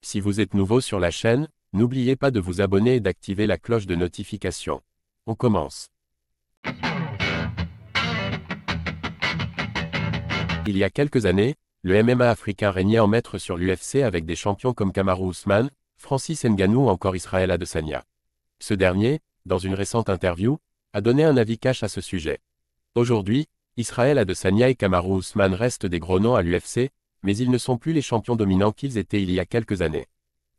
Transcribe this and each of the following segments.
Si vous êtes nouveau sur la chaîne, n'oubliez pas de vous abonner et d'activer la cloche de notification. On commence. Il y a quelques années, le MMA africain régnait en maître sur l'UFC avec des champions comme Kamaru Usman, Francis Ngannou ou encore Israel Adesanya. Ce dernier, dans une récente interview, a donné un avis cash à ce sujet. Aujourd'hui, Israel Adesanya et Kamaru Usman restent des gros noms à l'UFC, mais ils ne sont plus les champions dominants qu'ils étaient il y a quelques années.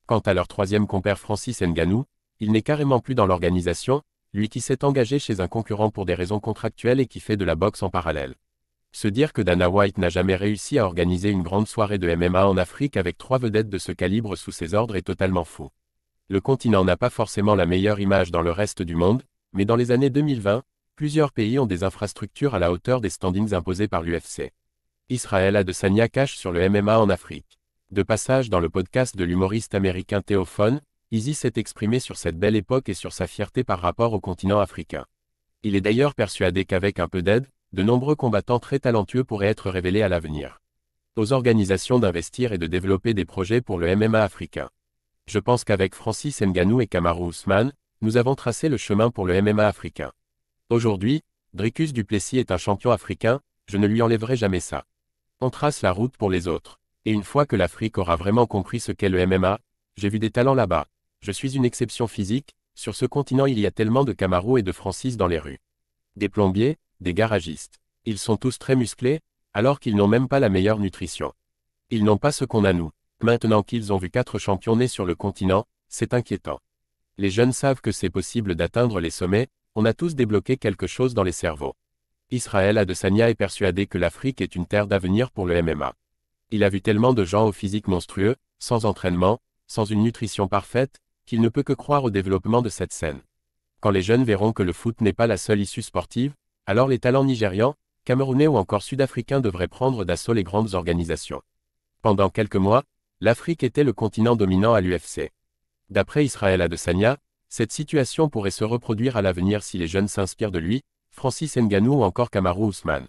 Quant à leur troisième compère Francis Ngannou, il n'est carrément plus dans l'organisation, lui qui s'est engagé chez un concurrent pour des raisons contractuelles et qui fait de la boxe en parallèle. Se dire que Dana White n'a jamais réussi à organiser une grande soirée de MMA en Afrique avec 3 vedettes de ce calibre sous ses ordres est totalement fou. Le continent n'a pas forcément la meilleure image dans le reste du monde, mais dans les années 2020, plusieurs pays ont des infrastructures à la hauteur des standings imposés par l'UFC. Israel Adesanya cache sur le MMA en Afrique. De passage dans le podcast de l'humoriste américain Théophone, Izzy s'est exprimé sur cette belle époque et sur sa fierté par rapport au continent africain. Il est d'ailleurs persuadé qu'avec un peu d'aide, de nombreux combattants très talentueux pourraient être révélés à l'avenir. Aux organisations d'investir et de développer des projets pour le MMA africain. Je pense qu'avec Francis Ngannou et Kamaru Usman, nous avons tracé le chemin pour le MMA africain. Aujourd'hui, Dricus du Plessis est un champion africain, je ne lui enlèverai jamais ça. On trace la route pour les autres. Et une fois que l'Afrique aura vraiment compris ce qu'est le MMA, j'ai vu des talents là-bas. Je suis une exception physique, sur ce continent il y a tellement de Kamaru et de Francis dans les rues. Des plombiers, des garagistes. Ils sont tous très musclés, alors qu'ils n'ont même pas la meilleure nutrition. Ils n'ont pas ce qu'on a nous. Maintenant qu'ils ont vu 4 champions nés sur le continent, c'est inquiétant. Les jeunes savent que c'est possible d'atteindre les sommets, on a tous débloqué quelque chose dans les cerveaux. Israel Adesanya est persuadé que l'Afrique est une terre d'avenir pour le MMA. Il a vu tellement de gens au physique monstrueux, sans entraînement, sans une nutrition parfaite, qu'il ne peut que croire au développement de cette scène. Quand les jeunes verront que le foot n'est pas la seule issue sportive, alors les talents nigérians, camerounais ou encore sud-africains devraient prendre d'assaut les grandes organisations. Pendant quelques mois, l'Afrique était le continent dominant à l'UFC. D'après Israel Adesanya, cette situation pourrait se reproduire à l'avenir si les jeunes s'inspirent de lui, Francis Ngannou ou encore Kamaru Usman.